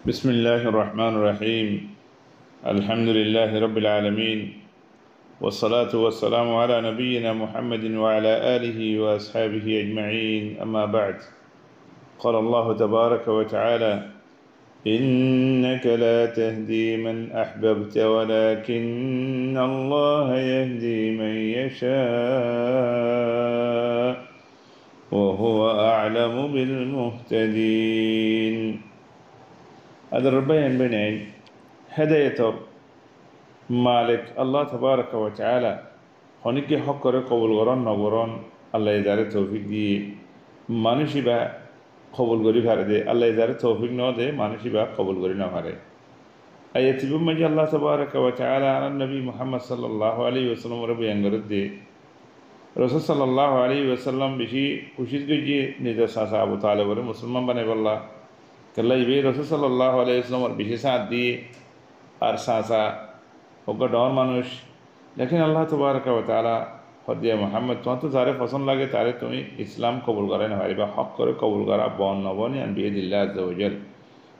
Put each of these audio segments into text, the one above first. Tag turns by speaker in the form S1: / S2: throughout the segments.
S1: بسم الله الرحمن الرحيم. الحمد لله رب العالمين، والصلاة والسلام على نبينا محمد وعلى آله وأصحابه أجمعين، أما بعد. قال الله تبارك وتعالى: إنك لا تهدي من أحببت ولكن الله يهدي من يشاء وهو أعلم بالمهتدين. هذا الربيان بنين হেদায়েতর মালিক আল্লাহ তাবারাকা ওয়া তাআলা অনেকে হক করে কবুল করন নগরন আল্লাহ যারে তৌফিক দিয়ে মানুষই বা কবুল করি পারে দে, আল্লাহ যারে তৌফিক ন দে মানুষই বা কবুল করি না পারে। আয়াতিবুম মাজি আল্লাহ তাবারাকা ওয়া তাআলা আন নবী মুহাম্মদ সাল্লাল্লাহু আলাইহি ওয়াসাল্লাম বয়ান করে দে রাসূল সাল্লাল্লাহু আলাইহি ওয়াসাল্লাম বেশি খুশির গিয়ে নিজের সাসা আবু তালেবরে মুসলমান বানাই বললা কাল্লা ইবে রাসূল সাল্লাল্লাহু আলাইহি ওয়াসাল্লাম বেশি সাথ দিয়ে আর সাসা ওকে ডর মানুষ, লেকিন আল্লাহ তবারকা ওয়া তাআলা হদিয়া মোহাম্মদ তোমার তো যারে পছন্দ লাগে তারে তুমি ইসলাম কবুল করে না পারিবা, হক করে কবুল করা বন নবনী আন বিয়ে দিল্লা আজ্জা ওয়াজাল।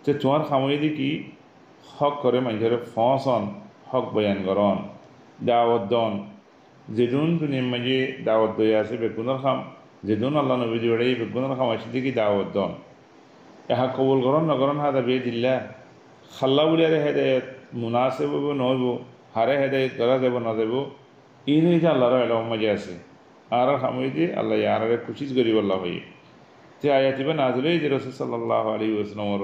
S1: তো তোমার খামইদি কি হক করে মানুষের ফসন হক বয়ান করন দাওয়াত দন যেদুন দুনিয়ার মাঝে দাওয়াত দই আছে বেগুনের খাম যেদুন আল্লাহ নবী জোড়ে বেগুনের খাম আসে দেখি দাওয়াত দন এহা কবুল করন নগরন হাদা বিয়ে দিল্লা খাল্লা বলিয়ারে হেদায়ত মুনাসেব হইব নহইব, হারে হেদায়ত করা যাব না যাব, ই নেই যে আল্লাহর এলাম মাঝে আছে আর খামইদি আল্লাহ ইয়ারে খুশি করি বল্লা হই। তে আয়াতিবা নাজলেই যে রাসূল সাল্লাল্লাহু আলাইহি ওয়াসাল্লামের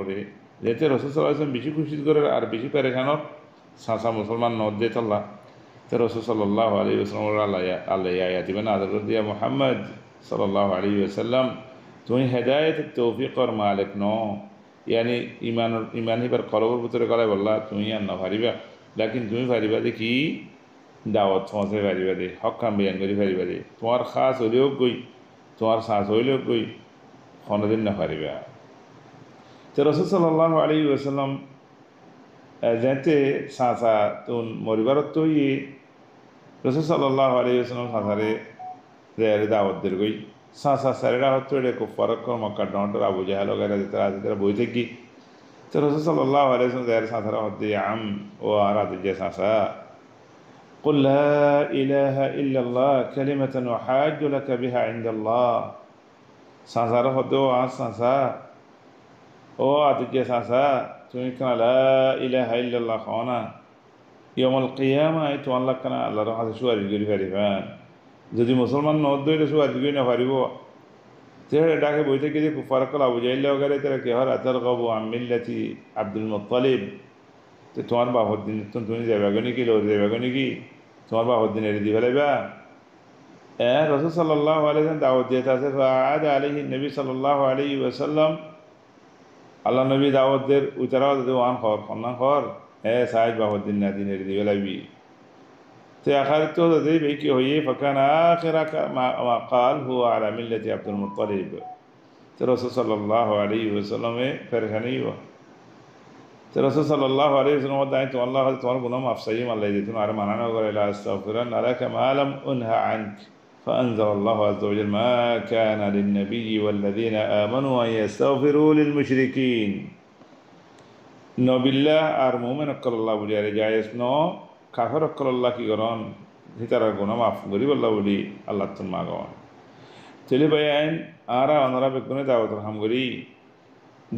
S1: যেতে রাসূল সাল্লাল্লাহু আলাইহি ওয়াসাল্লাম বেশি খুশি করে আর বেশি পেরেশানত সাসা মুসলমান নদ দে আল্লাহ। তো রাসূল সাল্লাল্লাহু আলাইহি ওয়াসাল্লামের আল্লাহ আয়াতিবা নাজল দিয়া মুহাম্মদ সাল্লাল্লাহু আলাইহি ওয়াসাল্লাম তুমি হেদায়ত তৌফিকর মালিক ন, ইয়ানি ইমান হিবার কলবের ভিতরে গলায় বললা তুমি আর না পারিবা, লেকিন তুমি পারিবা দে কি দাওয়াত পৌঁছে পারিবা দে, হক কাম বয়ান করি পারিবা দে, তোমার খাস হইলেও গই তোমার শ্বাস হইলেও গই কোনোদিন না পারিবা। তো রাসূল সাল্লাল্লাহু আলাইহি ওয়াসাল্লাম যেতে সাঁচা তুন মরিবার তো রাসূল সাল্লাল্লাহু আলাইহি ওয়াসাল্লাম সাঁচারে দাওয়াত দের গই সাঁচা সারেরা হতো এটা খুব ফরক কর মক্কা ডন্টর আবু জাহেল ওগেরা যেতে বই থেকে। তো রাসূল সাল্লাল্লাহু আলাইহি ওয়াসাল্লাম যার সাঁচারা হতে আম ও আরাদ যে সাঁচা قل لا إله إلا الله كلمة أحاج لك بها عند الله সাঁচারা হতো আজ সাঁচা ও আতুজে সাঁচা তুমি কেন লা ইলাহা ইল্লাল্লাহ খাওনা ইয়াউমুল কিয়ামাহ তো আল্লাহ কেন আল্লাহর কাছে সুয়ারিশ করি পারিবেন। যদি মুসলমান নদ দইলে সুয়ারিশ করি না পারিব তেহরে ডাকে বই থেকে যে কুফারকল আবু জাহিল ওগারে তারা কে হর আতার কবু আমিল্লাতি আব্দুল মুত্তালিব, তো তোমার বাপর দিন তুমি যাবে নাকি লোক যাবে নাকি তোমার বাপর দিন এড়ে দিয়ে ফেলাইবা। রাসূল সাল্লাল্লাহু আলাইহি ওয়াসাল্লাম দাওয়াত দিতে আছে ফাআদ আলাইহি নবী সাল্লাল্লাহু আলাইহি ওয়াসাল্লাম আল্লাহ নবী দাওয়াতদের উতারাও দেওয়ান খর খন্না খর সাইজ বাপর দিন না দিন এড়ে দিয়ে ফেলাইবি। তো আখার তো দেই বেকি হইয়ে ফাকান আখিরা মা قال هو على ملة عبد المطلب। তো রাসূল সাল্লাল্লাহু আলাইহি ওয়াসাল্লামে পেরেশানি হওয়া তো রাসূল সাল্লাল্লাহু আলাইহি ওয়াসাল্লাম দাই তো আল্লাহ তোমার গুনাহ মাফ সাইয়্যিম আল্লাহ দিতুন আর মানানো করে লা আস্তাগফিরান লাকা মা লাম উনহা আনক فأنزل الله عز وجل ما كان للنبي والذين آمنوا أن يستغفروا للمشركين। নবিল্লাহ আর মুমিন আল্লাহ বলি আরে জায়েজ ন কাফের আল্লাহ কি করন হিতারা গুনাহ মাফ করি বল্লা বলি আল্লাহ তুন মাগন চলে ভাইয়ান আরা অনারা বেগুনে দাওয়াতর খাম করি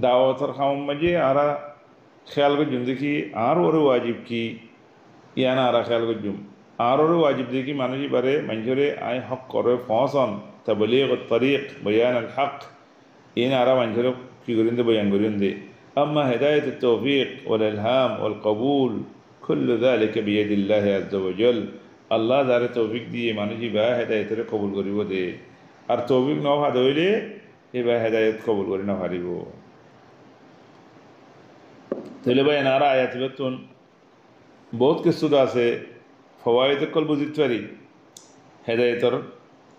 S1: দাওয়াতর খাম মাঝে আরা খেয়াল করছুম দেখি আর ওরে ওয়াজিব কি ইয়ানা আরা খেয়াল করছুম আর ওরে ওয়াজিব দেখি মানুষই পারে মানুষরে আই হক করে ফসন তাবলীগ তরিক বয়ান আল হক ইন আরা মানুষরে কি করেন দে বয়ান করেন দে। أما هداية التوفيق والإلهام والقبول كل ذلك بيد الله عز وجل। الله دار توفيق دي মানুষই বা হেদায়েত কবুল করিব দে, আর তৌফিক ন ভাদ হইলে এবার হেদায়েত কবুল করি না পারিব। তাহলে ভাই নারা আয়াত বেতুন বহুত কিছু আছে ফওয়ায়েদ কল বুঝিতে পারি। হেদায়েতর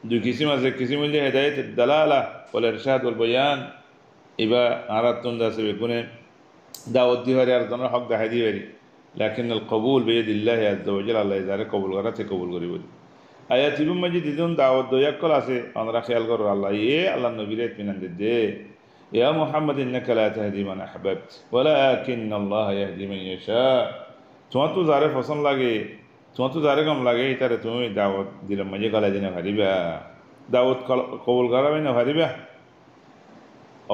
S1: দুই কিসিম আছে, কিসিম হইলে হেদায়েত দালালা ওয়াল ইরশাদ ওয়াল বয়ান, এবার আরাতুন আছে বেগুনে দাওয়াত দি পারি আর তোমরা হক দেখাই দিয়ে পারি, লেকিন আল কবুল বিয়াদিল্লাহি আজ্জা ওয়া জাল আল্লাহ যারে কবুল করা সে কবুল করিব। আয়াতিবুম মাঝে দিদুন দাওয়াত দয়াকল আছে আমরা খেয়াল করো আল্লাহ আল্লাহ নবীরে ইতমিনান দে ইয়া মুহাম্মদ ইন্নাকা লা তাহদি মান আহবাবত ওয়ালাকিন আল্লাহ ইয়াহদি মান ইয়াশা। তোমার তো যারে পছন্দ লাগে, তোমার তো যারে কম লাগে, এটারে তুমি দাওয়াত দিলে মাঝে গলায় দিনে ভারিবা, দাওয়াত কবুল করাবে না ভারিবা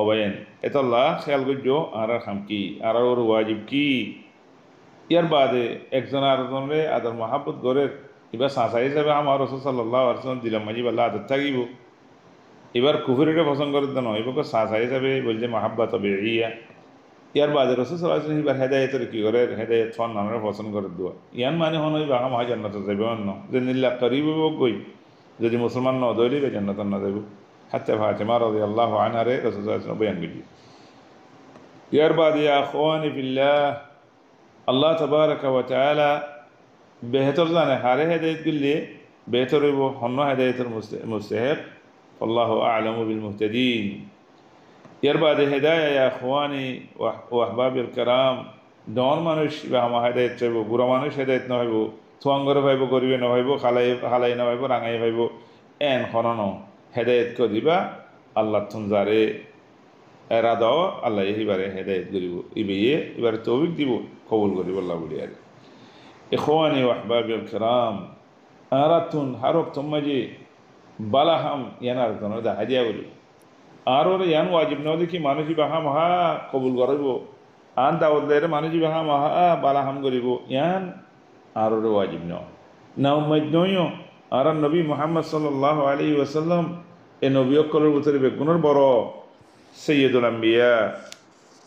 S1: অবায়েন। এতল্লাহ খেয়াল করছো আর খাম কি আর ওর ওয়াজিব কি। ইয়ার বাদে একজন আরেকজনের আদর মহাব্বত করে এবার সাঁচা হিসাবে আমার রসুল সাল্লাল্লাহু আলাইহি ওয়াসাল্লাম দিলাম মাঝি বাল্লা আদর থাকিব। এবার কুফুরিটা পছন্দ করে দেন, এবার সাঁচা হিসাবে বলছে মহাব্বত হবে ইয়া। ইয়ার বাদে রসুল সাল্লাল্লাহু আলাইহি ওয়াসাল্লাম এবার হেদায়েতের কি করে, হেদায়েত ফোন নামের পছন্দ করে দেওয়া। ইয়ান মানে হন ওই বাঘা মহা জান্নাত যাবে অন্য যে নিল্লা করিব গই, যদি মুসলমান ন দইলে জান্নাত না যাবে। হাত্তা ফাতেমা রাদিয়াল্লাহু আনহা রে রসুল সাল্লাল্লাহু আলাইহি ওয়াসাল্লাম বয়ান করি। ইয়ার বাদে ইয়া আখওয়ানি ফিল্লাহ, আল্লাহ তাবারাকা ওয়া তাআলা বেহতর জানে হারে হেদায়েত করলে বেহতর হইব, হন্য হেদায়েতের মুস্তাহিক। আল্লাহু আ'লামু বিল মুহতাদিন। এর বাদে হেদায়া ইয়া আখওয়ানি ওয়া আহবাবিল কিরাম, ডর মানুষ বা আমা হেদায়েত চাইব, বুড়া মানুষ হেদায়েত না হইব, থুয়াঙ্গরে ভাইব, গরিবে না ভাইব, খালাই না ভাইব, রাঙাই ভাইব, এন খনন হেদায়েত করে দিবা আল্লাহ তুন যারে এরা দাও আল্লাহ এবারে হেদায়েত করিব, এবারে তৌফিক দিব, কবুল করিব আল্লাহ বলি। আর ইখওয়ানি ওয়া আহবাবিল কিরাম, আরাতুন হারক তোমাজি বালাহাম ইয়ানার জন্য দেখা দিয়া বলি। আর ওরা ইয়ান ওয়াজিব ন দেখি মানুষই বাহা মহা কবুল করিব, আন দাওয়াত দেয় মানুষই বাহা মহা বালাহাম করিব, ইয়ান আর ওরা ওয়াজিব না উম্মাদ নয়। আর নবী মুহাম্মদ সাল্লাল্লাহু আলাইহি ওয়াসাল্লাম এ নবী অকলের ভিতরে বেগুনের বড় সৈয়দুল আম্বিয়া।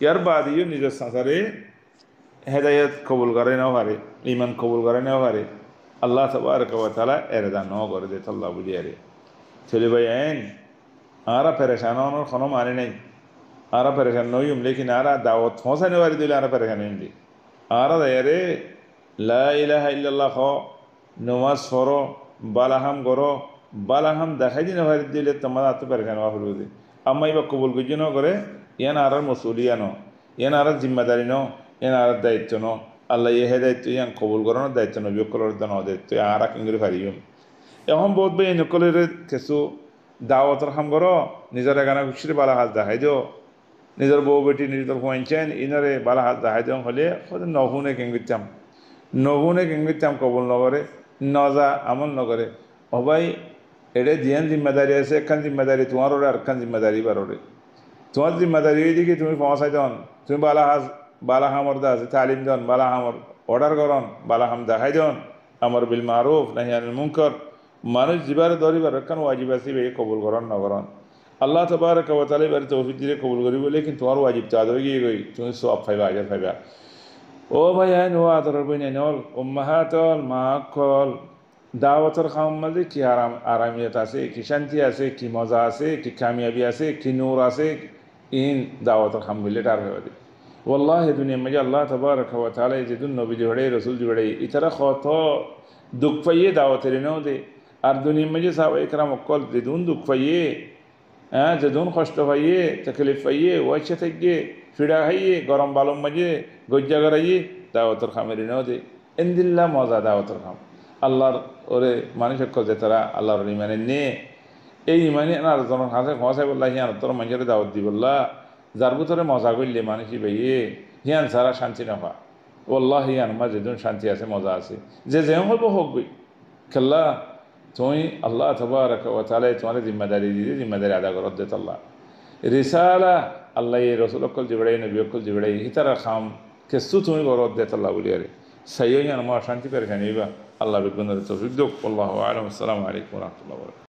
S1: ইয়ার বাদেও নিজের সাঁচারে হেদায়ত কবুল করে নাও পারে, ইমান কবুল করে নাও পারে, আল্লাহ তাবারকা ওয়া তাআলা এরদা ন করে দে আল্লাহ বুঝি। আরে ছেলে ভাই আইন আরা পেরেশান হওয়ার কোনো মানে নেই, আরা পেরেশান নইম, লেকিন আরা দাওয়াত পৌঁছানে পারি দিলে আরা পেরেশান হইন। আরা দেয়ারে লা ইলাহা ইল্লাল্লাহ নমাজ পড়ো, বালাহাম করো, বালাহাম দেখাই দিনে পারি দিলে তোমার আত্ম পেরেশান হওয়া ফুলবে। আম্মা এবার কবুল করছি ন করে ইয়ান আর মসুলিয়া ন, ইয়ান আর জিম্মাদারি ন, ইয়ান আর দায়িত্ব ন, আল্লাহ ইহে দায়িত্ব ইয়ান কবুল করানোর দায়িত্ব নবী অকলের ন দায়িত্ব আর কিংরে পারিম। এখন বহুত ভাই নকলের কিছু দাওয়াতর কাম করো, নিজের এখানে খুশির বালা হাত দেখাই দিও, নিজের বউ বেটি নিজের পয়েন্টেন ইনারে বালা হাত দেখাই দিও হলে নহুনে কেঙ্গিতাম কবুল নগরে নজা আমল নগরে। ও ভাই এটা জিয়ান জিম্মেদারি আছে, একখান জিম্মেদারি তোমার ওরে, আরেকখান জিম্মেদারি বারোরে। তোমার জিম্মেদারি ওই দিকে তুমি পৌঁছাই দন, তুমি বালাহামর দা আছে তালিম দন, বালাহামর অর্ডার করন, বালাহাম দেখাই দন, আমর বিল মারুফ নাহি আনিল মুনকার, মানুষ জীবারে ধরিবার একখান ওয়াজিব আছে এই কবুল করন নগরন। আল্লাহ তাবারকা ওয়া তাআলা এবারে তৌফিক দিলে কবুল করিব, লেকিন তোমার ওয়াজিব তো আদর গিয়ে গই তুমি সব পাইবা, আজার পাইবা। ও ভাই আইন ও আদরের বই নল উম্মাহাতল মা কল দাওয়াতের কাম মাঝে কি আরামিয়ত আছে, কি শান্তি আছে, কি মজা আছে, কি কামিয়াবি আছে, কি নূর আছে, ইন দাওয়াতের কাম মিলে টার হয়ে দি ওয়াল্লাহি দুনিয়া মাঝে আল্লাহ তাবারকা ওয়া তাআলা যেদিন নবী জুড়ে রসুল জুড়ে ইতারা কত দুঃখ পাইয়ে দাওয়াতের নেও দে। আর দুনিয়া মাঝে সাহাবায়ে কেরাম অকল যেদিন দুঃখ পাইয়ে, হ্যাঁ যেদিন কষ্ট পাইয়ে, তকলিফ পাইয়ে, ওয়াইসা থেকে ফিড়া খাইয়ে, গরম বালম মাঝে গজ্জা গড়াইয়ে দাওয়াতের খামের নেও দে। এন্দিল্লা মজা দাওয়াতের খাম আল্লাহর ওরে মানুষ অকল যে তারা আল্লাহর ইমানে নে, এই ইমানে আর জন হাসে খসাই বললা হিয়ান তোর মানুষের দাওয়াত দি বললা, যার ভিতরে মজা করলে মানুষই ভাইয়ে হিয়ান সারা শান্তি নফা। ওল্লাহ হিয়ান মা যেদিন শান্তি আছে মজা আছে, যে হইব হোক বই খেল্লা তুমি আল্লাহ তাবারকা ওয়া তাআলা তোমার জিম্মাদারি দিয়ে জিম্মাদারি আদা করত দে। আল্লাহ রিসালা আল্লাহ এই রসুল অকল জিবড়াই নবী অকল জিবড়াই হিতারা খাম কেসু তুমি করত দে আল্লাহ বলি। আরে সাইয়ো হিয়ান মা শান্তি পেরেশানি হইবা আল্লাহ বিগুণের তৌফিক দিক। আল্লাহু আ'লাম। আসসালামু আলাইকুম ওয়া রাহমাতুল্লাহি ওয়া বারাকাতুহু।